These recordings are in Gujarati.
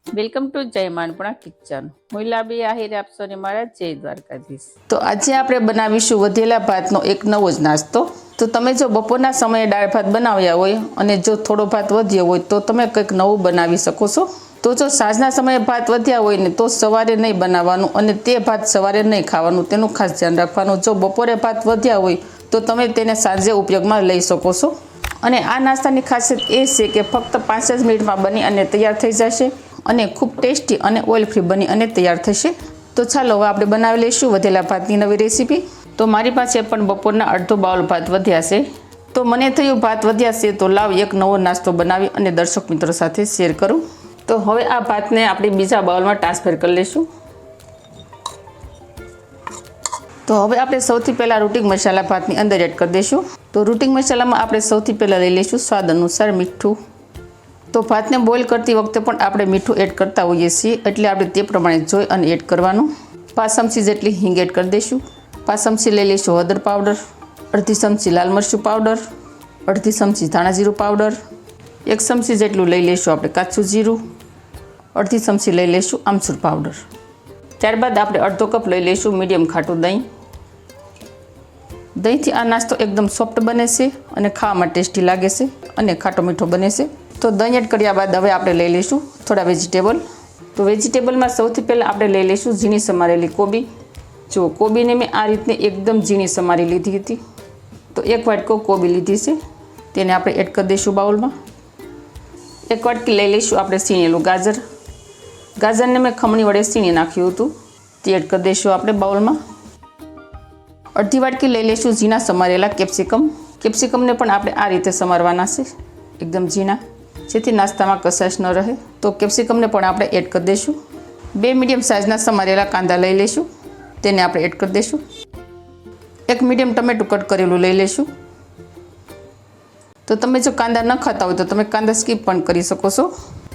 વેલકમ ટુ જય માનપણા કિચન. હું લાબી આહિર આપશો ને મારા જય દ્વારકાધીશ. તો આજે આપણે બનાવીશું વધેલા ભાતનો એક નવો જ નાસ્તો. તો તમે જો બપોરના સમયે દાળ ભાત બનાવ્યા હોય અને જો થોડો ભાત વધ્યો હોય તો તમે કંઈક નવું બનાવી શકો છો. તો જો સાંજના સમયે ભાત વધ્યા હોય ને તો સવારે નહીં બનાવવાનું અને તે ભાત સવારે નહીં ખાવાનું, તેનું ખાસ ધ્યાન રાખવાનું. જો બપોરે ભાત વધ્યા હોય તો તમે તેને સાંજે ઉપયોગમાં લઈ શકો છો. અને આ નાસ્તાની ખાસિયત એ છે કે ફક્ત 5 જ મિનિટમાં બની અને તૈયાર થઈ જશે અને ખૂબ ટેસ્ટી અને ઓઇલ ફ્રી બની અને તૈયાર થશે. તો ચાલો હવે આપણે બનાવી લઈશું વધેલા ભાતની નવી રેસીપી. તો મારી પાસે પણ બપોરના અડધો બાઉલ ભાત વધ્યા છે. તો મને થયું ભાત વધ્યા છે તો લાવ એક નવો નાસ્તો બનાવી અને દર્શક મિત્રો સાથે શેર કરું. તો હવે આ ભાતને આપણે બીજા બાઉલમાં ટ્રાન્સફર કરી લઈશું. તો હવે આપણે સૌથી પહેલાં રૂટિંગ મસાલા ભાતની અંદર એડ કરી દઈશું. તો રૂટિંગ મસાલામાં આપણે સૌથી પહેલાં લઈ લઈશું સ્વાદ અનુસાર મીઠું. તો ભાતને બોઇલ કરતી વખતે પણ આપણે મીઠું એડ કરતા હોઈએ છીએ, એટલે આપણે તે પ્રમાણે જોઈ અને એડ કરવાનું. 5 ચમચી જેટલી હિંગ એડ કરી દઈશું. 5 ચમચી લઈ લઈશું હળદર પાવડર, અડધી ચમચી લાલ મરચું પાવડર, અડધી ચમચી ધાણા જીરું પાવડર, 1 ચમચી જેટલું લઈ લઈશું આપણે કાચું જીરું, અડધી ચમચી લઈ લઈશું આમચૂર પાવડર. ત્યારબાદ આપણે અડધો કપ લઈ લઈશું મીડિયમ ખાટું દહીં. દહીંથી આ નાસ્તો એકદમ સોફ્ટ બને છે અને ખાવામાં ટેસ્ટી લાગે છે અને ખાટો મીઠો બને છે. તો દહીં એડ કર્યા બાદ હવે આપણે લઈ લઈશું થોડા વેજીટેબલ. તો વેજીટેબલમાં સૌથી પહેલાં આપણે લઈ લઈશું ઝીણી સમારેલી કોબી. જો કોબીને મેં આ રીતને એકદમ ઝીણી સમારી લીધી હતી. તો 1 વાટકો કોબી લીધી છે, તેને આપણે એડ કરી દઈશું બાઉલમાં. 1 વાટકી લઈ લઈશું આપણે સીણેલું ગાજર. ગાજરને મેં ખમણી વડે સીણી નાખ્યું હતું, તે એડ કરી દઈશું આપણે બાઉલમાં. અડધી વાટકી લઈ લઈશું ઝીણા સમારેલા કેપ્સિકમ. કેપ્સિકમને પણ આપણે આ રીતે સમારવાના છે, એકદમ ઝીણા, જેથી નાસ્તામાં કસાશ ન રહે. તો કેપ્સિકમને પણ આપણે એડ કરી દઈશું. 2 મીડિયમ સાઇઝના સમારેલા કાંદા લઈ લઈશું, તેને આપણે એડ કરી દઈશું. 1 મીડિયમ ટમેટું કટ કરેલું લઈ લઈશું. તો તમે જો કાંદા ન ખાતા હોય તો તમે કાંદા સ્કીપ પણ કરી શકો છો.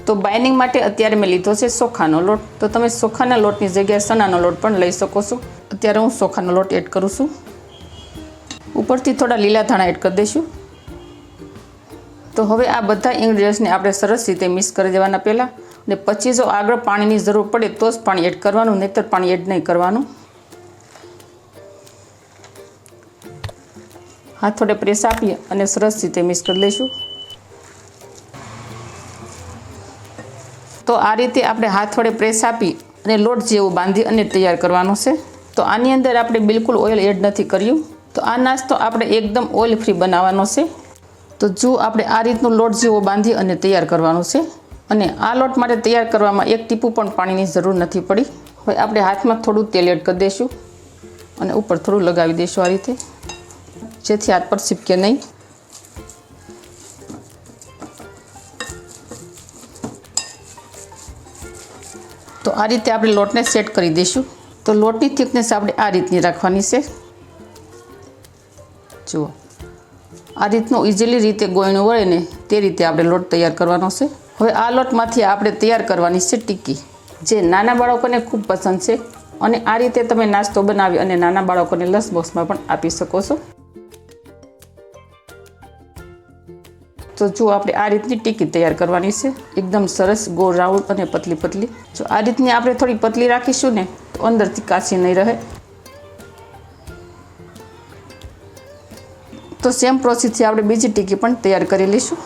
તો બાઇન્ડિંગ માટે અત્યારે મેં લીધો છે ચોખાનો લોટ. તો તમે ચોખાના લોટની જગ્યાએ ચણાનો લોટ પણ લઈ શકો છો. અત્યારે હું ચોખાનો લોટ એડ કરું છું. ઉપરથી થોડા લીલા ધાણા એડ કરી દઈશું. તો હવે આ બધા ઇન્ગ્રીડિયન્ટ્સને આપણે સરસ રીતે મિક્સ કરી દેવાના પહેલાં, અને પછી જો આગળ પાણીની જરૂર પડે તો જ પાણી એડ કરવાનું, નહીંતર પાણી એડ નહીં કરવાનું. હાથ થોડે પ્રેસ આપીએ અને સરસ રીતે મિક્સ કરી લઈશું. તો આ રીતે આપણે હાથ વડે પ્રેસ આપી અને લોટ જેવું બાંધી અને તૈયાર કરવાનો છે. તો આની અંદર આપણે બિલકુલ ઓઇલ એડ નથી કર્યું. તો આ નાસ્તો આપણે એકદમ ઓઇલ ફ્રી બનાવવાનો છે. તો જો આપણે આ રીતનું લોટ જેવો બાંધી અને તૈયાર કરવાનું છે. અને આ લોટ માટે તૈયાર કરવામાં 1 ટીપું પણ પાણીની જરૂર નથી પડી. હવે આપણે હાથમાં થોડું તેલ એડ કરી દઈશું અને ઉપર થોડું લગાવી દઈશું આ રીતે, જેથી હાથ પર ચીપકે નહીં. તો આ રીતે આપણે લોટને સેટ કરી દઈશું. તો લોટની થિકનેસ આપણે આ રીતની રાખવાની છે. જુઓ, આ રીતનું ઇઝીલી રીતે ગોળનું વળે ને તે રીતે આપણે લોટ તૈયાર કરવાનો છે. હવે આ લોટમાંથી આપણે તૈયાર કરવાની છે ટિક્કી, જે નાના બાળકોને ખૂબ પસંદ છે. અને આ રીતે તમે નાસ્તો બનાવી અને નાના બાળકોને લંચ બોક્સમાં પણ આપી શકો છો. તો જો આપણે આ રીતની ટિક્કી તૈયાર કરવાની છે, એકદમ સરસ ગોળ રાઉન્ડ અને પતલી પતલી. જો આ રીતની આપણે થોડી પતલી રાખીશું ને તો અંદરથી કાચી નહીં રહે. તો સેમ પ્રોસેસથી આપણે બીજી ટિક્કી પણ તૈયાર કરી લઈશું.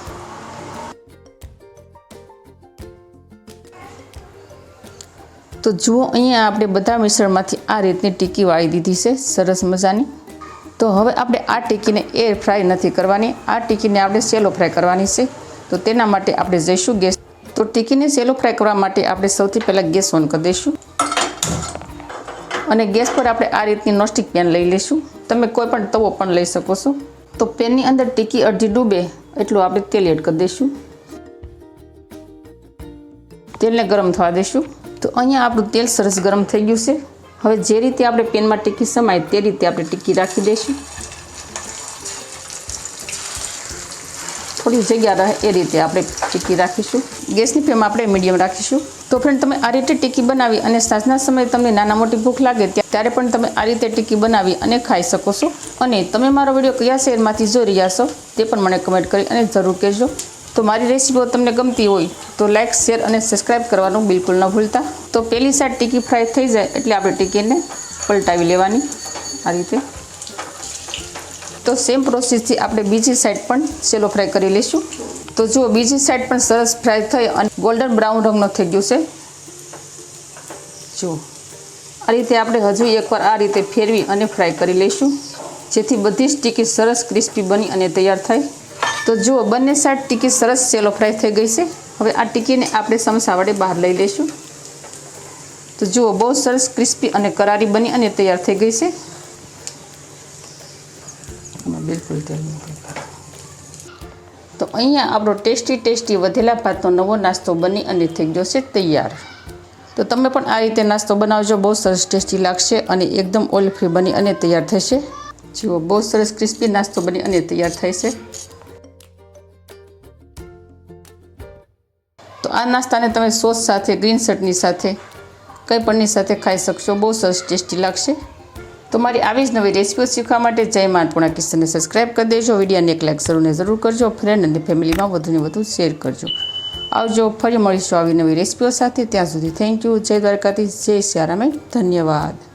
તો જુઓ, અહીંયા આપણે બધા મિશ્રણમાંથી આ રીતની ટિક્કી વાળી દીધી છે, સરસ મજાની. તો હવે આપણે આ ટિક્કીને એર ફ્રાય નથી કરવાની, આ ટિક્કીને આપણે સેલો ફ્રાય કરવાની છે. તો તેના માટે આપણે જઈશું ગેસ. તો ટિક્કીને સેલો ફ્રાય કરવા માટે આપણે સૌથી પહેલાં ગેસ ઓન કરી દઈશું. અને ગેસ પર આપણે આ રીતની નોનસ્ટિક પેન લઈ લઈશું. તમે કોઈ પણ તવો પણ લઈ શકો છો. તો પેનની અંદર ટિક્કી અડધી ડૂબે એટલું આપણે તેલ એડ કરી દઈશું. તેલને ગરમ થવા દઈશું. તો અહીંયા આપણું તેલ સરસ ગરમ થઈ ગયું છે. હવે જે રીતે આપણે પેનમાં ટિક્કી સમાય તે રીતે આપણે ટિક્કી રાખી દઈશું. થોડી જગ્યા રહે એ રીતે આપણે ટિક્કી રાખીશું. ગેસની ફ્લેમ આપણે મીડિયમ રાખીશું. તો ફ્રેન્ડ, તમે આ રીતે ટિક્કી બનાવી અને સાંજના સમયે તમને નાના મોટી ભૂખ લાગે ત્યારે પણ તમે આ રીતે ટિક્કી બનાવી અને ખાઈ શકો છો. અને તમે મારો વિડીયો કયા શહેરમાંથી જોઈ રહ્યા છો તે પણ મને કમેન્ટ કરી અને જરૂર કહેજો. તો મારી રેસીપીઓ તમને ગમતી હોય તો લાઇક, શેર અને સબસ્ક્રાઈબ કરવાનું બિલકુલ ન ભૂલતા. તો પહેલી સાઈડ ટીકી ફ્રાય થઈ જાય એટલે આપણે ટીકીને પલટાવી લેવાની આ રીતે. તો સેમ પ્રોસેસથી આપણે બીજી સાઈડ પણ સેલો ફ્રાય કરી લઈશું. તો જુઓ બીજી સાઈડ પણ સરસ ફ્રાય થઈ અને ગોલ્ડન બ્રાઉન રંગનો થઈ ગયો છે. જુઓ આ રીતે આપણે હજુ એકવાર આ રીતે ફેરવી અને ફ્રાય કરી લઈશું જેથી બધી જ ટીકી સરસ ક્રિસ્પી બની અને તૈયાર થાય. તો જુઓ બંને સાઈડ ટીકી સરસ સેલો ફ્રાય થઈ ગઈ છે. હવે આ ટીકીને આપણે સમસા વડે બહાર લઈ લઈશું. તો જુઓ બહુ સરસ ક્રિસ્પી અને કરારી બની અને તૈયાર થઈ ગઈ છે. બિલકુલ તેલ તો અહીંયા આપણો ટેસ્ટી વધેલા ભાતનો નવો નાસ્તો બની અને થઈ ગયો છે તૈયાર. તો તમે પણ આ રીતે નાસ્તો બનાવજો, બહુ સરસ ટેસ્ટી લાગશે અને એકદમ ઓઇલ ફ્રી બની અને તૈયાર થશે. જુઓ બહુ સરસ ક્રિસ્પી નાસ્તો બની અને તૈયાર થાય છે. તો આ નાસ્તાને તમે સોસ સાથે, ગ્રીન ચટણી સાથે, કંઈ પણની સાથે ખાઈ શકશો. બહુ સરસ ટેસ્ટી લાગશે. તો મારી આવી જ નવી રેસીપીઓ શીખવા માટે જય મા અન્નપૂર્ણા કિચનને સબસ્ક્રાઈબ કરી દેજો. વિડીયોને એક લાઈક જરૂર કરજો. ફ્રેન્ડ અને ફેમિલીમાં વધુને વધુ શેર કરજો. આવજો, ફરી મળીશું આવી નવી રેસીપીઓ સાથે. ત્યાં સુધી થેન્ક યુ. જય દ્વારકાધીશ, જય સિયારામ, ધન્યવાદ.